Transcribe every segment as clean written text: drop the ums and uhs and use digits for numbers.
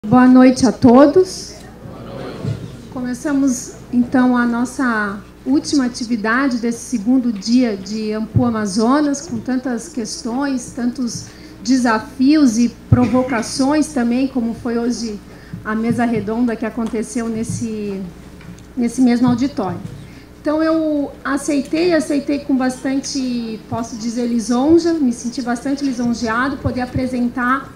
Boa noite a todos. Começamos, então, a nossa última atividade desse segundo dia de Ampu Amazonas, com tantas questões, tantos desafios e provocações também, como foi hoje a mesa redonda que aconteceu nesse mesmo auditório. Então, eu aceitei com bastante, posso dizer, lisonja, me senti bastante lisonjeado, poder apresentar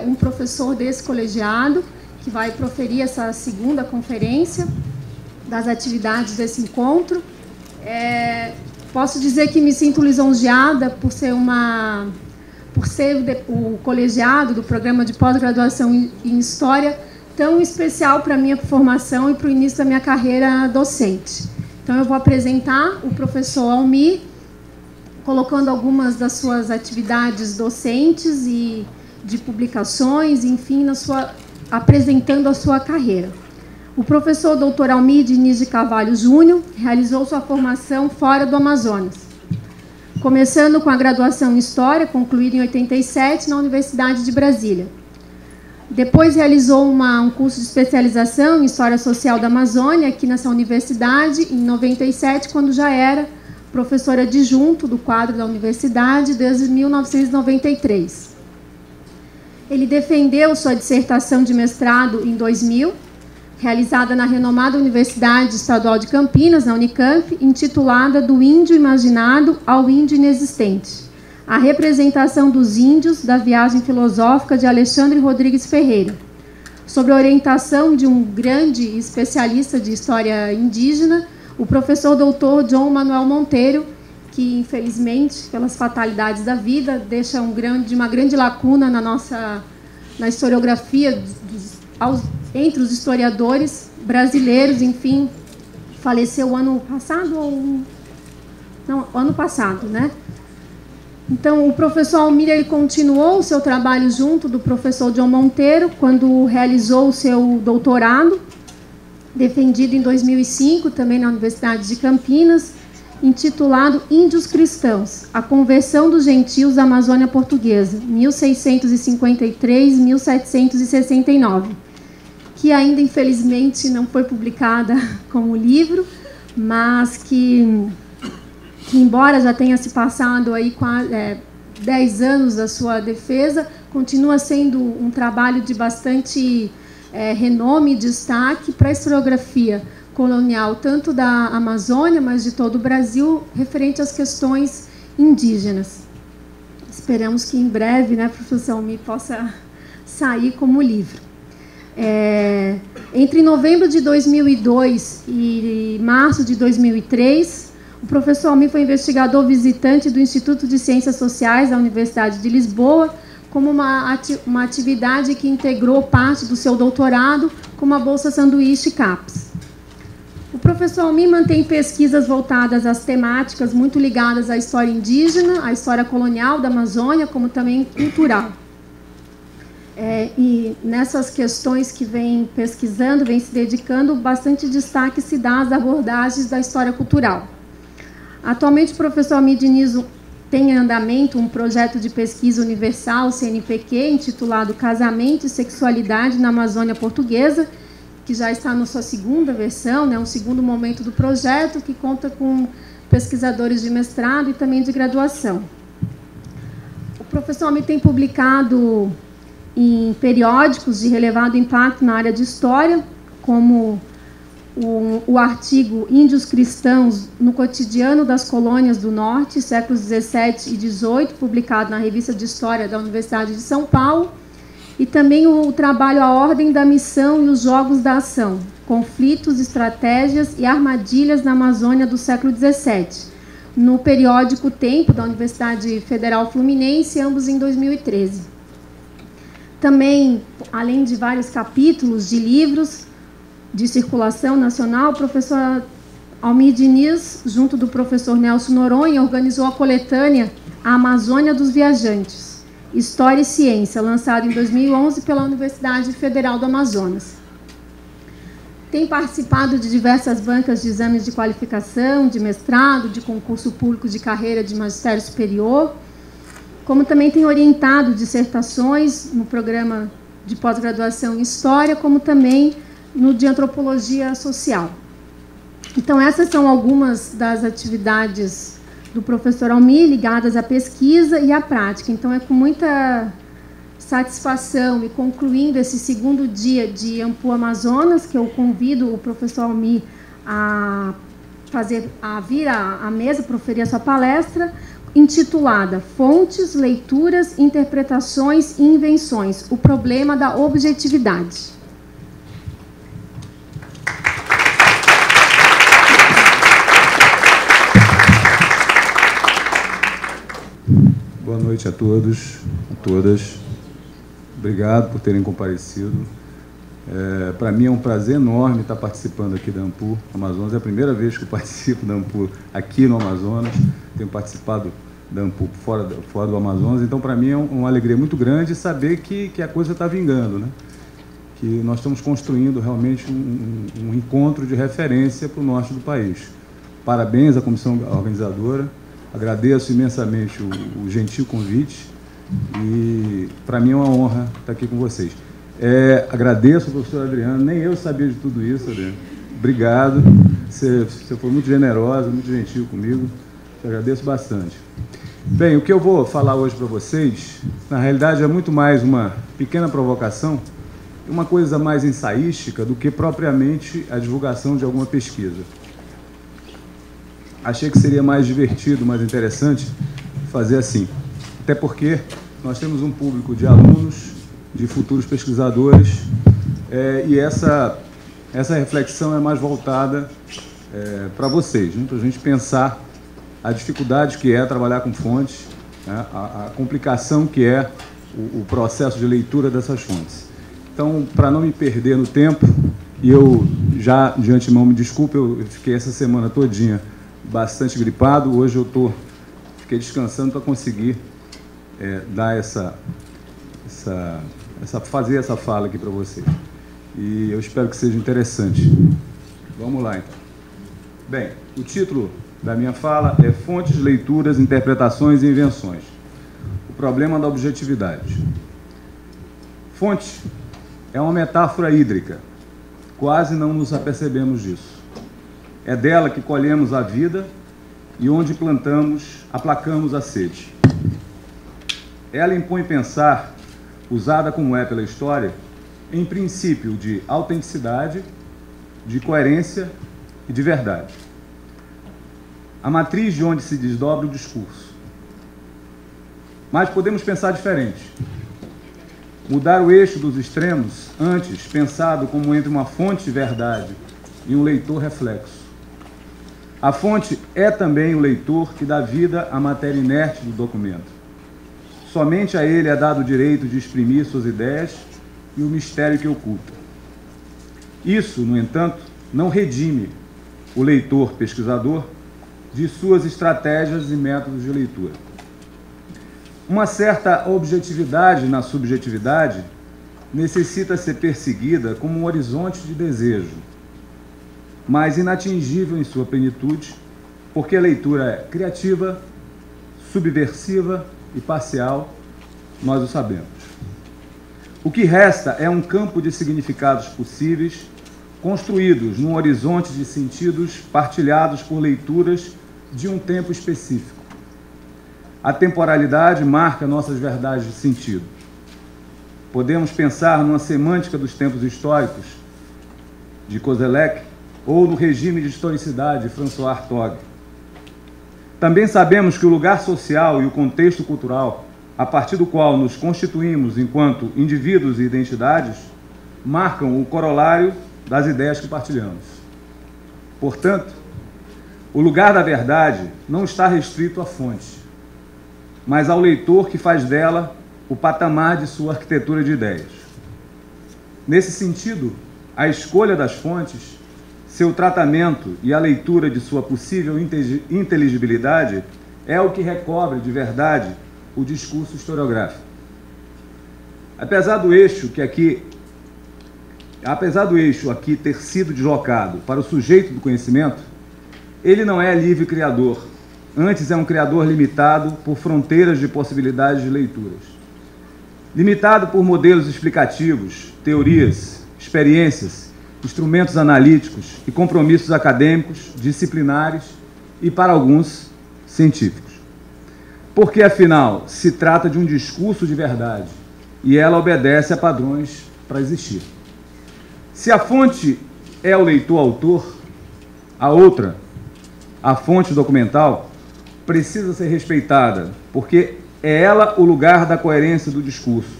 um professor desse colegiado, que vai proferir essa segunda conferência das atividades desse encontro. Posso dizer que me sinto lisonjeada por ser o colegiado do programa de pós-graduação em História tão especial para a minha formação e para o início da minha carreira docente. Então, eu vou apresentar o professor Almir, colocando algumas das suas atividades docentes e de publicações, enfim, apresentando a sua carreira. O professor Dr. Almir Diniz de Carvalho Júnior realizou sua formação fora do Amazonas, começando com a graduação em História, concluída em 87, na Universidade de Brasília. Depois realizou um curso de especialização em História Social da Amazônia, aqui nessa universidade, em 97, quando já era professora adjunto do quadro da universidade, desde 1993. Ele defendeu sua dissertação de mestrado em 2000, realizada na renomada Universidade Estadual de Campinas, na Unicamp, intitulada Do Índio Imaginado ao Índio Inexistente, a representação dos índios da viagem filosófica de Alexandre Rodrigues Ferreira, sob a orientação de um grande especialista de história indígena, o professor doutor João Manuel Monteiro, que, infelizmente, pelas fatalidades da vida, deixa uma grande lacuna na historiografia entre os historiadores brasileiros. Enfim, faleceu ano passado, né? Então, o professor Almir ele continuou o seu trabalho junto do professor João Monteiro, quando realizou o seu doutorado, defendido em 2005, também na Universidade de Campinas, intitulado Índios Cristãos, a conversão dos gentios da Amazônia Portuguesa, 1653-1769, que ainda, infelizmente, não foi publicada como livro, mas que embora já tenha se passado aí 10 anos da sua defesa, continua sendo um trabalho de bastante renome e destaque para a historiografia colonial, tanto da Amazônia, mas de todo o Brasil, referente às questões indígenas. Esperamos que em breve, né, professor Almir, possa sair como livro. Entre novembro de 2002 e março de 2003, o professor Almir foi investigador visitante do Instituto de Ciências Sociais da Universidade de Lisboa, como uma atividade que integrou parte do seu doutorado, como a Bolsa Sanduíche CAPES. O professor Almir mantém pesquisas voltadas às temáticas muito ligadas à história indígena, à história colonial da Amazônia, como também cultural. E nessas questões que vem pesquisando, vem se dedicando, bastante destaque se dá às abordagens da história cultural. Atualmente, o professor Almir Diniz tem em andamento um projeto de pesquisa universal, CNPq, intitulado Casamento e Sexualidade na Amazônia Portuguesa, que já está na sua segunda versão, né, um segundo momento do projeto, que conta com pesquisadores de mestrado e também de graduação. O professor Almir tem publicado em periódicos de relevado impacto na área de história, como o artigo Índios Cristãos no Cotidiano das Colônias do Norte, séculos 17 e 18, publicado na Revista de História da Universidade de São Paulo, e também o trabalho A Ordem da Missão e os Jogos da Ação, Conflitos, Estratégias e Armadilhas na Amazônia do século XVII, no periódico Tempo, da Universidade Federal Fluminense, ambos em 2013. Também, além de vários capítulos de livros de circulação nacional, o professor Almir Diniz, junto do professor Nelson Noronha, organizou a coletânea A Amazônia dos Viajantes, História e Ciência, lançado em 2011 pela Universidade Federal do Amazonas. Tem participado de diversas bancas de exames de qualificação, de mestrado, de concurso público de carreira de magistério superior, como também tem orientado dissertações no programa de pós-graduação em História, como também no de Antropologia Social. Então, essas são algumas das atividades do professor Almir ligadas à pesquisa e à prática. Então, é com muita satisfação e concluindo esse segundo dia de Ampu Amazonas, que eu convido o professor Almir a vir à mesa para proferir a sua palestra, intitulada Fontes, Leituras, Interpretações e Invenções, o problema da objetividade. Boa noite a todos, a todas. Obrigado por terem comparecido. Para mim é um prazer enorme estar participando aqui da Ampu Amazonas. É a primeira vez que eu participo da Ampu aqui no Amazonas. Tenho participado da Ampu fora do Amazonas. Então, para mim é uma alegria muito grande saber que a coisa está vingando, né? Que nós estamos construindo realmente um encontro de referência para o norte do país. Parabéns à comissão organizadora. Agradeço imensamente o gentil convite e para mim é uma honra estar aqui com vocês. Agradeço ao professor Adriano, nem eu sabia de tudo isso, Adriano. Obrigado, você foi muito generosa, muito gentil comigo, te agradeço bastante. Bem, o que eu vou falar hoje para vocês, na realidade é muito mais uma pequena provocação, uma coisa mais ensaística do que propriamente a divulgação de alguma pesquisa. Achei que seria mais divertido, mais interessante fazer assim, até porque nós temos um público de alunos, de futuros pesquisadores, e essa reflexão é mais voltada para vocês, né? Para a gente pensar a dificuldade que é trabalhar com fontes, né? A complicação que é o processo de leitura dessas fontes. Então, para não me perder no tempo, e eu já de antemão me desculpe, eu fiquei essa semana todinha bastante gripado, hoje eu fiquei descansando para conseguir dar fazer essa fala aqui para vocês. E eu espero que seja interessante. Vamos lá, então. Bem, o título da minha fala é Fontes, Leituras, Interpretações e Invenções. O problema da objetividade. Fonte é uma metáfora hídrica. Quase não nos apercebemos disso. É dela que colhemos a vida e onde plantamos, aplacamos a sede. Ela impõe pensar, usada como é pela história, em princípio de autenticidade, de coerência e de verdade. A matriz de onde se desdobra o discurso. Mas podemos pensar diferente. Mudar o eixo dos extremos, antes pensado como entre uma fonte de verdade e um leitor reflexo. A fonte é também o leitor que dá vida à matéria inerte do documento. Somente a ele é dado o direito de exprimir suas ideias e o mistério que oculta. Isso, no entanto, não redime o leitor pesquisador de suas estratégias e métodos de leitura. Uma certa objetividade na subjetividade necessita ser perseguida como um horizonte de desejo, mas inatingível em sua plenitude, porque a leitura é criativa, subversiva e parcial, nós o sabemos. O que resta é um campo de significados possíveis, construídos num horizonte de sentidos partilhados por leituras de um tempo específico. A temporalidade marca nossas verdades de sentido. Podemos pensar numa semântica dos tempos históricos, de Koselleck, ou no regime de historicidade de François Hartog. Também sabemos que o lugar social e o contexto cultural, a partir do qual nos constituímos enquanto indivíduos e identidades, marcam o corolário das ideias que partilhamos. Portanto, o lugar da verdade não está restrito à fonte, mas ao leitor que faz dela o patamar de sua arquitetura de ideias. Nesse sentido, a escolha das fontes, seu tratamento e a leitura de sua possível inteligibilidade é o que recobre de verdade o discurso historiográfico. Apesar do eixo aqui ter sido deslocado para o sujeito do conhecimento, ele não é livre criador, antes é um criador limitado por fronteiras de possibilidades de leituras. limitado por modelos explicativos, teorias, experiências, instrumentos analíticos e compromissos acadêmicos, disciplinares e, para alguns, científicos. Porque, afinal, se trata de um discurso de verdade e ela obedece a padrões para existir. Se a fonte é o leitor-autor, a outra, a fonte documental, precisa ser respeitada, porque é ela o lugar da coerência do discurso.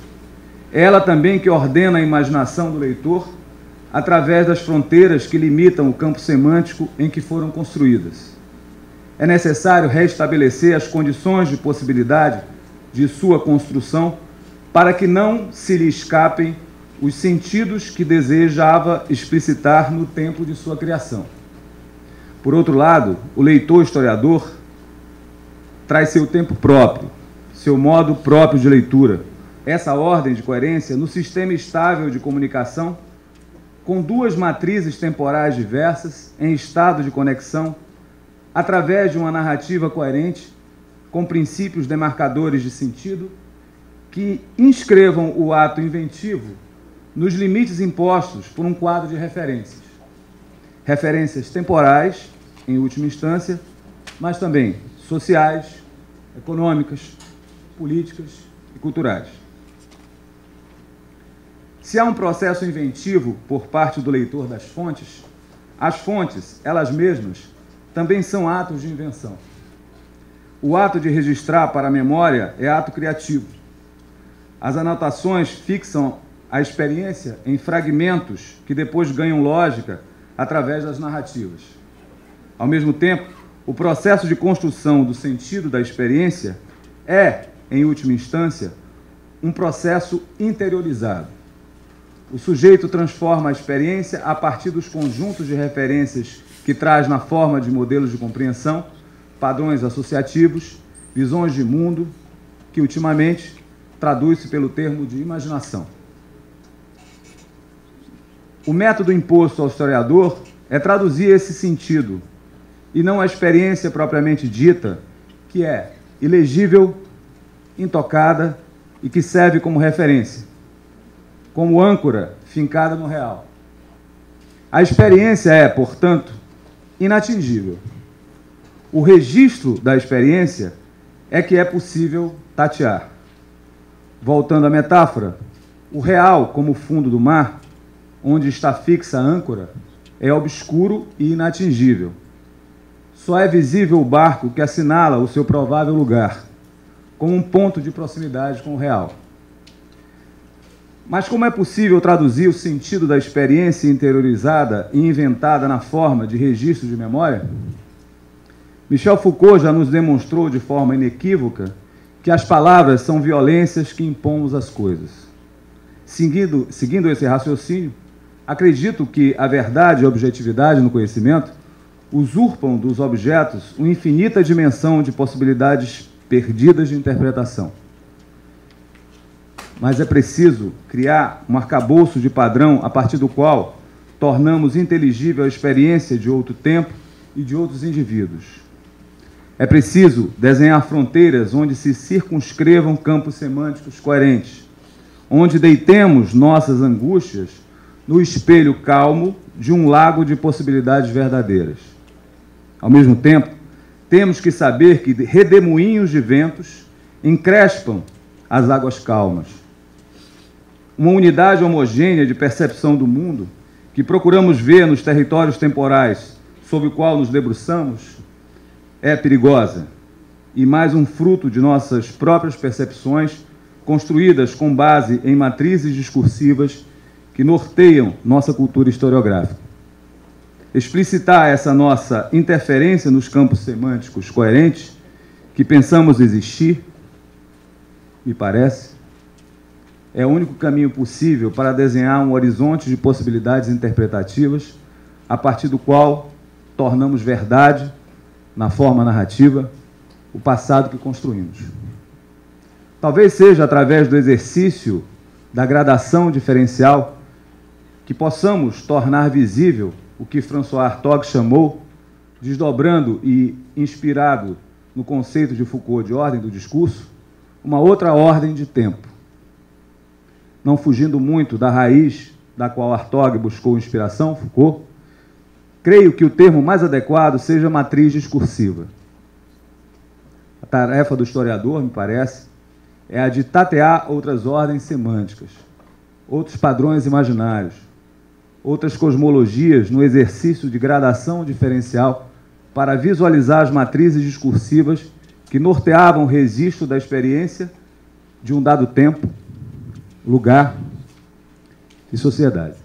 É ela também que ordena a imaginação do leitor através das fronteiras que limitam o campo semântico em que foram construídas. É necessário restabelecer as condições de possibilidade de sua construção para que não se lhe escapem os sentidos que desejava explicitar no tempo de sua criação. Por outro lado, o leitor-historiador traz seu tempo próprio, seu modo próprio de leitura, essa ordem de coerência no sistema estável de comunicação, com duas matrizes temporais diversas, em estado de conexão, através de uma narrativa coerente, com princípios demarcadores de sentido, que inscrevam o ato inventivo nos limites impostos por um quadro de referências. Referências temporais, em última instância, mas também sociais, econômicas, políticas e culturais. Se há um processo inventivo por parte do leitor das fontes, as fontes, elas mesmas, também são atos de invenção. O ato de registrar para a memória é ato criativo. As anotações fixam a experiência em fragmentos que depois ganham lógica através das narrativas. Ao mesmo tempo, o processo de construção do sentido da experiência é, em última instância, um processo interiorizado. O sujeito transforma a experiência a partir dos conjuntos de referências que traz na forma de modelos de compreensão, padrões associativos, visões de mundo, que ultimamente traduz-se pelo termo de imaginação. O método imposto ao historiador é traduzir esse sentido, e não a experiência propriamente dita, que é ilegível, intocada e que serve como referência, como âncora fincada no real. A experiência é, portanto, inatingível. O registro da experiência é que é possível tatear. Voltando à metáfora, o real, como o fundo do mar, onde está fixa a âncora, é obscuro e inatingível. Só é visível o barco que assinala o seu provável lugar, como um ponto de proximidade com o real. Mas como é possível traduzir o sentido da experiência interiorizada e inventada na forma de registro de memória? Michel Foucault já nos demonstrou de forma inequívoca que as palavras são violências que impomos às coisas. Seguindo esse raciocínio, acredito que a verdade e a objetividade no conhecimento usurpam dos objetos uma infinita dimensão de possibilidades perdidas de interpretação. Mas é preciso criar um arcabouço de padrão a partir do qual tornamos inteligível a experiência de outro tempo e de outros indivíduos. É preciso desenhar fronteiras onde se circunscrevam campos semânticos coerentes, onde deitemos nossas angústias no espelho calmo de um lago de possibilidades verdadeiras. Ao mesmo tempo, temos que saber que redemoinhos de ventos encrespam as águas calmas. Uma unidade homogênea de percepção do mundo que procuramos ver nos territórios temporais sobre o qual nos debruçamos é perigosa e mais um fruto de nossas próprias percepções construídas com base em matrizes discursivas que norteiam nossa cultura historiográfica. Explicitar essa nossa interferência nos campos semânticos coerentes que pensamos existir, me parece, é o único caminho possível para desenhar um horizonte de possibilidades interpretativas a partir do qual tornamos verdade, na forma narrativa, o passado que construímos. Talvez seja através do exercício da gradação diferencial que possamos tornar visível o que François Hartog chamou, desdobrando e inspirado no conceito de Foucault de ordem do discurso, uma outra ordem de tempo. não fugindo muito da raiz da qual Hartog buscou inspiração, Foucault, creio que o termo mais adequado seja matriz discursiva. A tarefa do historiador, me parece, é a de tatear outras ordens semânticas, outros padrões imaginários, outras cosmologias no exercício de gradação diferencial para visualizar as matrizes discursivas que norteavam o registro da experiência de um dado tempo, lugar e sociedade.